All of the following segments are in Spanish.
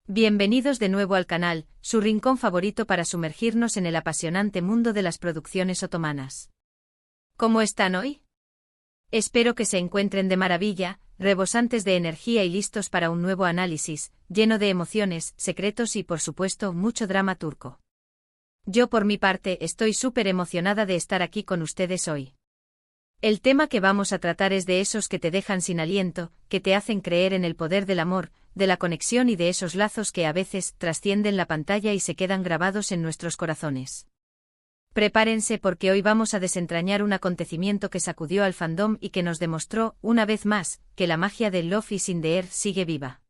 Bienvenidos de nuevo al canal, su rincón favorito para sumergirnos en el apasionante mundo de las producciones otomanas. ¿Cómo están hoy? Espero que se encuentren de maravilla, rebosantes de energía y listos para un nuevo análisis, lleno de emociones, secretos y por supuesto mucho drama turco. Yo por mi parte estoy súper emocionada de estar aquí con ustedes hoy. El tema que vamos a tratar es de esos que te dejan sin aliento, que te hacen creer en el poder del amor, de la conexión y de esos lazos que a veces trascienden la pantalla y se quedan grabados en nuestros corazones. Prepárense porque hoy vamos a desentrañar un acontecimiento que sacudió al fandom y que nos demostró, una vez más, que la magia del Love is in the air sigue viva.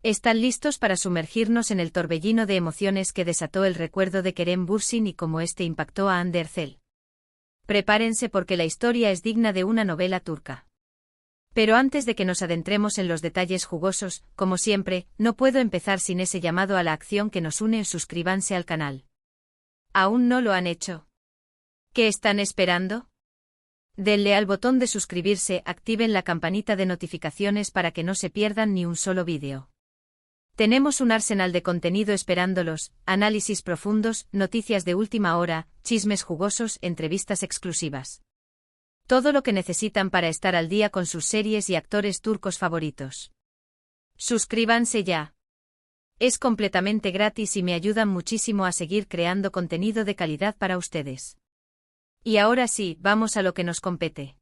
¿Están listos para sumergirnos en el torbellino de emociones que desató el recuerdo de Kerem Bürsin y cómo este impactó a Hande Erçel? Prepárense porque la historia es digna de una novela turca. Pero antes de que nos adentremos en los detalles jugosos, como siempre, no puedo empezar sin ese llamado a la acción que nos une. Suscríbanse al canal. ¿Aún no lo han hecho? ¿Qué están esperando? Denle al botón de suscribirse, activen la campanita de notificaciones para que no se pierdan ni un solo vídeo. Tenemos un arsenal de contenido esperándolos, análisis profundos, noticias de última hora, chismes jugosos, entrevistas exclusivas. Todo lo que necesitan para estar al día con sus series y actores turcos favoritos. Suscríbanse ya. Es completamente gratis y me ayudan muchísimo a seguir creando contenido de calidad para ustedes. Y ahora sí, vamos a lo que nos compete.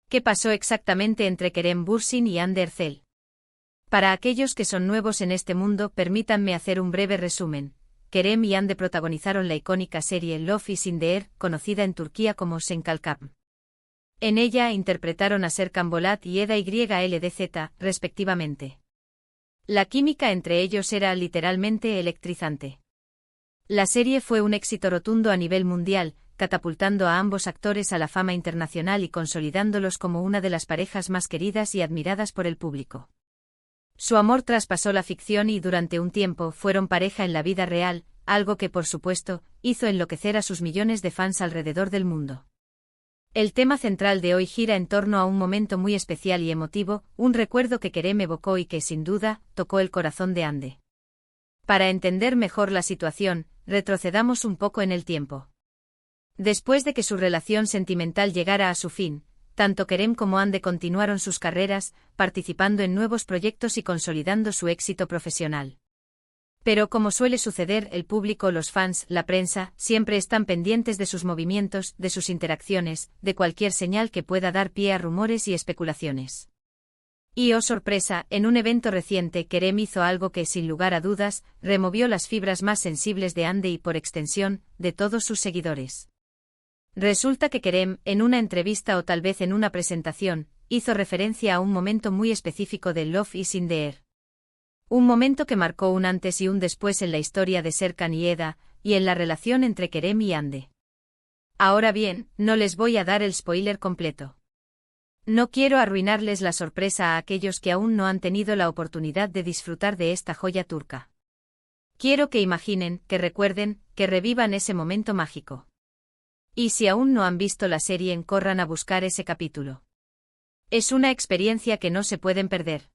¿Qué pasó exactamente entre Kerem Bürsin y Hande Erçel? Para aquellos que son nuevos en este mundo, permítanme hacer un breve resumen. Kerem y Hande protagonizaron la icónica serie Love is in the air, conocida en Turquía como Senkalkam. En ella interpretaron a Serkan Bolat y Eda YLDZ, respectivamente. La química entre ellos era literalmente electrizante. La serie fue un éxito rotundo a nivel mundial, catapultando a ambos actores a la fama internacional y consolidándolos como una de las parejas más queridas y admiradas por el público. Su amor traspasó la ficción y durante un tiempo fueron pareja en la vida real, algo que por supuesto, hizo enloquecer a sus millones de fans alrededor del mundo. El tema central de hoy gira en torno a un momento muy especial y emotivo, un recuerdo que Kerem evocó y que sin duda, tocó el corazón de Hande. Para entender mejor la situación, retrocedamos un poco en el tiempo. Después de que su relación sentimental llegara a su fin, tanto Kerem como Hande continuaron sus carreras, participando en nuevos proyectos y consolidando su éxito profesional. Pero como suele suceder, el público, los fans, la prensa, siempre están pendientes de sus movimientos, de sus interacciones, de cualquier señal que pueda dar pie a rumores y especulaciones. Y oh sorpresa, en un evento reciente Kerem hizo algo que, sin lugar a dudas, removió las fibras más sensibles de Hande y por extensión, de todos sus seguidores. Resulta que Kerem, en una entrevista o tal vez en una presentación, hizo referencia a un momento muy específico de Love is in the air. Un momento que marcó un antes y un después en la historia de Serkan y Eda, y en la relación entre Kerem y Hande. Ahora bien, no les voy a dar el spoiler completo. No quiero arruinarles la sorpresa a aquellos que aún no han tenido la oportunidad de disfrutar de esta joya turca. Quiero que imaginen, que recuerden, que revivan ese momento mágico. Y si aún no han visto la serie, corran a buscar ese capítulo. Es una experiencia que no se pueden perder.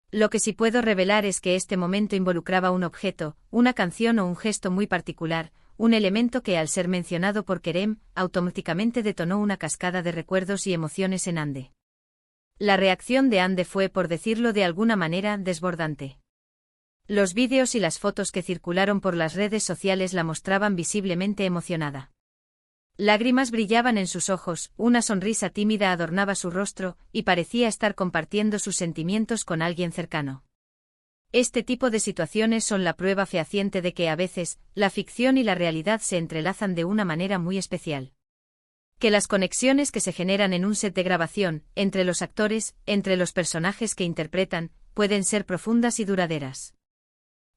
Lo que sí puedo revelar es que este momento involucraba un objeto, una canción o un gesto muy particular, un elemento que al ser mencionado por Kerem, automáticamente detonó una cascada de recuerdos y emociones en Hande. La reacción de Hande fue, por decirlo de alguna manera, desbordante. Los vídeos y las fotos que circularon por las redes sociales la mostraban visiblemente emocionada. Lágrimas brillaban en sus ojos, una sonrisa tímida adornaba su rostro, y parecía estar compartiendo sus sentimientos con alguien cercano. Este tipo de situaciones son la prueba fehaciente de que a veces, la ficción y la realidad se entrelazan de una manera muy especial. Que las conexiones que se generan en un set de grabación, entre los actores, entre los personajes que interpretan, pueden ser profundas y duraderas.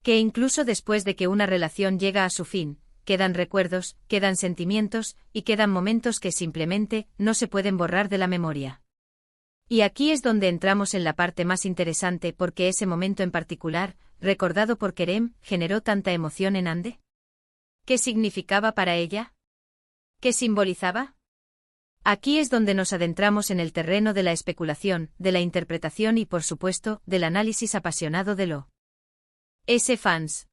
Que incluso después de que una relación llega a su fin, quedan recuerdos, quedan sentimientos, y quedan momentos que simplemente no se pueden borrar de la memoria. Y aquí es donde entramos en la parte más interesante porque ese momento en particular, recordado por Kerem, generó tanta emoción en Hande. ¿Qué significaba para ella? ¿Qué simbolizaba? Aquí es donde nos adentramos en el terreno de la especulación, de la interpretación y por supuesto, del análisis apasionado de lo Ese fans.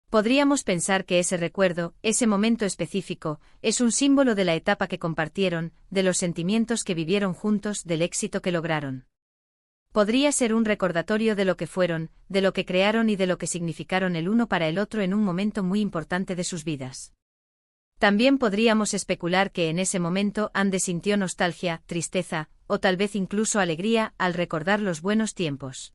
Podríamos pensar que ese recuerdo, ese momento específico, es un símbolo de la etapa que compartieron, de los sentimientos que vivieron juntos, del éxito que lograron. Podría ser un recordatorio de lo que fueron, de lo que crearon y de lo que significaron el uno para el otro en un momento muy importante de sus vidas. También podríamos especular que en ese momento Ande sintió nostalgia, tristeza, o tal vez incluso alegría al recordar los buenos tiempos.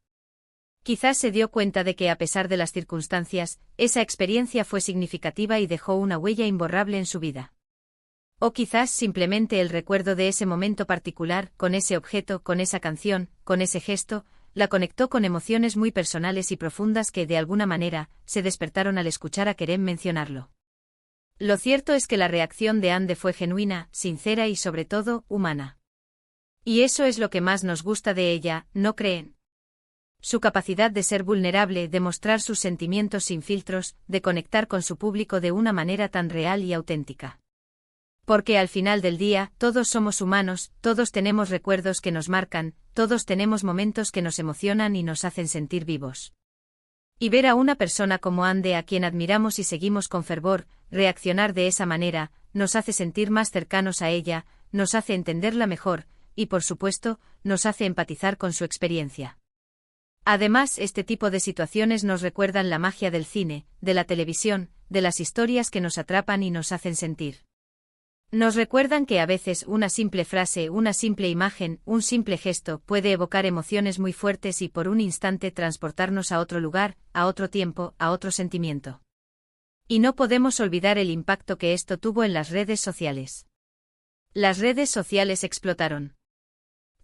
Quizás se dio cuenta de que a pesar de las circunstancias, esa experiencia fue significativa y dejó una huella imborrable en su vida. O quizás simplemente el recuerdo de ese momento particular, con ese objeto, con esa canción, con ese gesto, la conectó con emociones muy personales y profundas que de alguna manera se despertaron al escuchar a Kerem mencionarlo. Lo cierto es que la reacción de Ande fue genuina, sincera y sobre todo, humana. Y eso es lo que más nos gusta de ella, ¿no creen? Su capacidad de ser vulnerable, de mostrar sus sentimientos sin filtros, de conectar con su público de una manera tan real y auténtica. Porque al final del día, todos somos humanos, todos tenemos recuerdos que nos marcan, todos tenemos momentos que nos emocionan y nos hacen sentir vivos. Y ver a una persona como Ande, a quien admiramos y seguimos con fervor, reaccionar de esa manera, nos hace sentir más cercanos a ella, nos hace entenderla mejor, y por supuesto, nos hace empatizar con su experiencia. Además, este tipo de situaciones nos recuerdan la magia del cine, de la televisión, de las historias que nos atrapan y nos hacen sentir. Nos recuerdan que a veces una simple frase, una simple imagen, un simple gesto puede evocar emociones muy fuertes y por un instante transportarnos a otro lugar, a otro tiempo, a otro sentimiento. Y no podemos olvidar el impacto que esto tuvo en las redes sociales. Las redes sociales explotaron.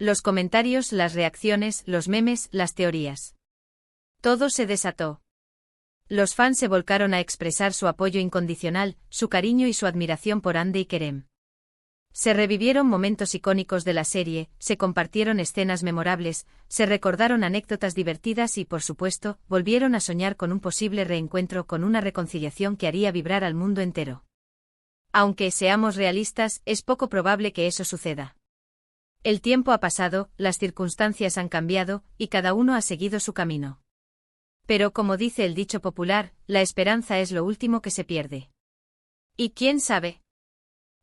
Los comentarios, las reacciones, los memes, las teorías. Todo se desató. Los fans se volcaron a expresar su apoyo incondicional, su cariño y su admiración por Ande y Kerem. Se revivieron momentos icónicos de la serie, se compartieron escenas memorables, se recordaron anécdotas divertidas y, por supuesto, volvieron a soñar con un posible reencuentro, con una reconciliación que haría vibrar al mundo entero. Aunque seamos realistas, es poco probable que eso suceda. El tiempo ha pasado, las circunstancias han cambiado, y cada uno ha seguido su camino. Pero como dice el dicho popular, la esperanza es lo último que se pierde. ¿Y quién sabe?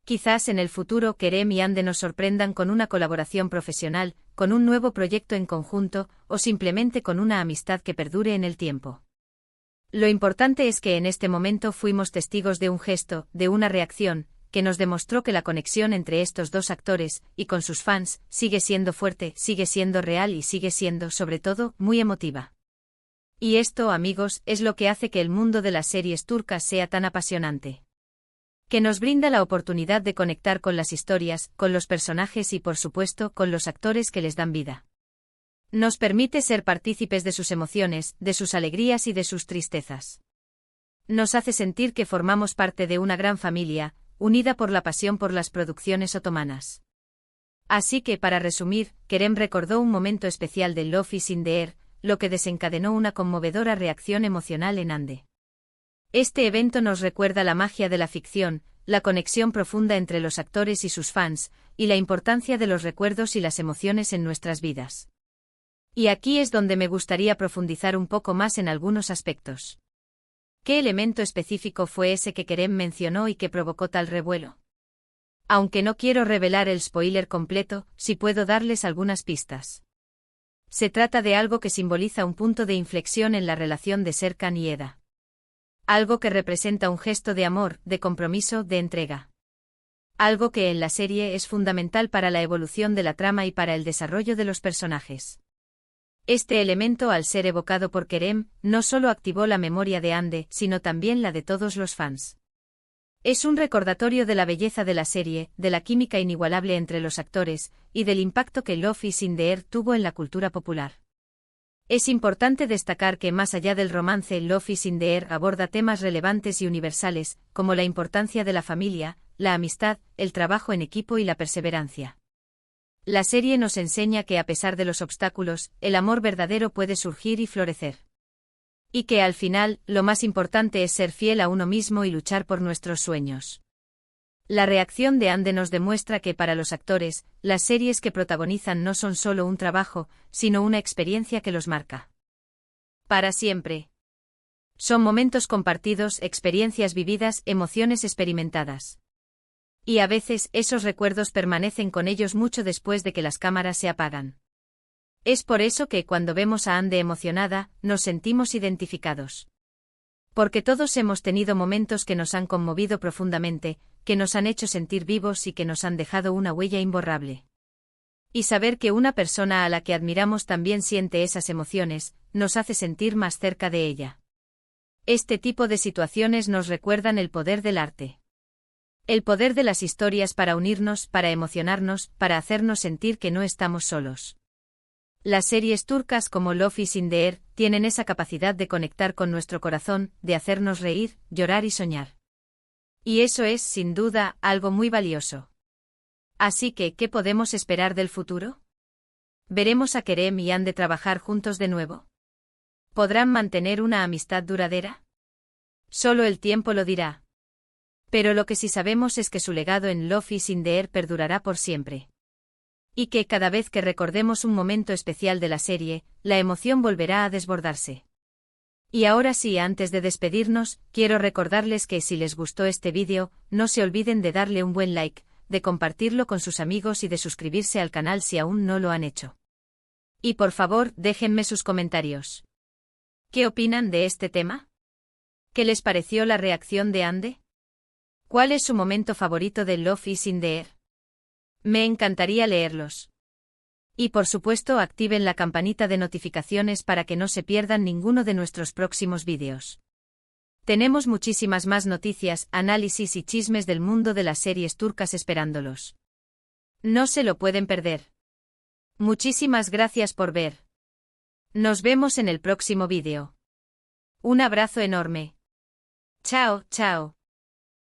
Quizás en el futuro Kerem y Ande nos sorprendan con una colaboración profesional, con un nuevo proyecto en conjunto, o simplemente con una amistad que perdure en el tiempo. Lo importante es que en este momento fuimos testigos de un gesto, de una reacción, que nos demostró que la conexión entre estos dos actores, y con sus fans, sigue siendo fuerte, sigue siendo real y sigue siendo, sobre todo, muy emotiva. Y esto, amigos, es lo que hace que el mundo de las series turcas sea tan apasionante. Que nos brinda la oportunidad de conectar con las historias, con los personajes y, por supuesto, con los actores que les dan vida. Nos permite ser partícipes de sus emociones, de sus alegrías y de sus tristezas. Nos hace sentir que formamos parte de una gran familia, unida por la pasión por las producciones otomanas. Así que, para resumir, Kerem recordó un momento especial de Love is in the Air, lo que desencadenó una conmovedora reacción emocional en Ande. Este evento nos recuerda la magia de la ficción, la conexión profunda entre los actores y sus fans, y la importancia de los recuerdos y las emociones en nuestras vidas. Y aquí es donde me gustaría profundizar un poco más en algunos aspectos. ¿Qué elemento específico fue ese que Kerem mencionó y que provocó tal revuelo? Aunque no quiero revelar el spoiler completo, sí puedo darles algunas pistas. Se trata de algo que simboliza un punto de inflexión en la relación de Serkan y Eda. Algo que representa un gesto de amor, de compromiso, de entrega. Algo que en la serie es fundamental para la evolución de la trama y para el desarrollo de los personajes. Este elemento, al ser evocado por Kerem, no solo activó la memoria de Ande, sino también la de todos los fans. Es un recordatorio de la belleza de la serie, de la química inigualable entre los actores, y del impacto que Love is in the Air tuvo en la cultura popular. Es importante destacar que más allá del romance, Love is in the Air aborda temas relevantes y universales, como la importancia de la familia, la amistad, el trabajo en equipo y la perseverancia. La serie nos enseña que a pesar de los obstáculos, el amor verdadero puede surgir y florecer. Y que al final, lo más importante es ser fiel a uno mismo y luchar por nuestros sueños. La reacción de Ande nos demuestra que para los actores, las series que protagonizan no son solo un trabajo, sino una experiencia que los marca. Para siempre. Son momentos compartidos, experiencias vividas, emociones experimentadas. Y a veces esos recuerdos permanecen con ellos mucho después de que las cámaras se apagan. Es por eso que cuando vemos a Ande emocionada, nos sentimos identificados. Porque todos hemos tenido momentos que nos han conmovido profundamente, que nos han hecho sentir vivos y que nos han dejado una huella imborrable. Y saber que una persona a la que admiramos también siente esas emociones, nos hace sentir más cerca de ella. Este tipo de situaciones nos recuerdan el poder del arte. El poder de las historias para unirnos, para emocionarnos, para hacernos sentir que no estamos solos. Las series turcas como Love is in the Air tienen esa capacidad de conectar con nuestro corazón, de hacernos reír, llorar y soñar. Y eso es, sin duda, algo muy valioso. Así que, ¿qué podemos esperar del futuro? ¿Veremos a Kerem y Hande trabajar juntos de nuevo? ¿Podrán mantener una amistad duradera? Solo el tiempo lo dirá. Pero lo que sí sabemos es que su legado en Love is in the Air perdurará por siempre. Y que cada vez que recordemos un momento especial de la serie, la emoción volverá a desbordarse. Y ahora sí, antes de despedirnos, quiero recordarles que si les gustó este vídeo, no se olviden de darle un buen like, de compartirlo con sus amigos y de suscribirse al canal si aún no lo han hecho. Y por favor, déjenme sus comentarios. ¿Qué opinan de este tema? ¿Qué les pareció la reacción de Hande? ¿Cuál es su momento favorito de Love is in the Air? Me encantaría leerlos. Y por supuesto activen la campanita de notificaciones para que no se pierdan ninguno de nuestros próximos vídeos. Tenemos muchísimas más noticias, análisis y chismes del mundo de las series turcas esperándolos. No se lo pueden perder. Muchísimas gracias por ver. Nos vemos en el próximo vídeo. Un abrazo enorme. Chao, chao.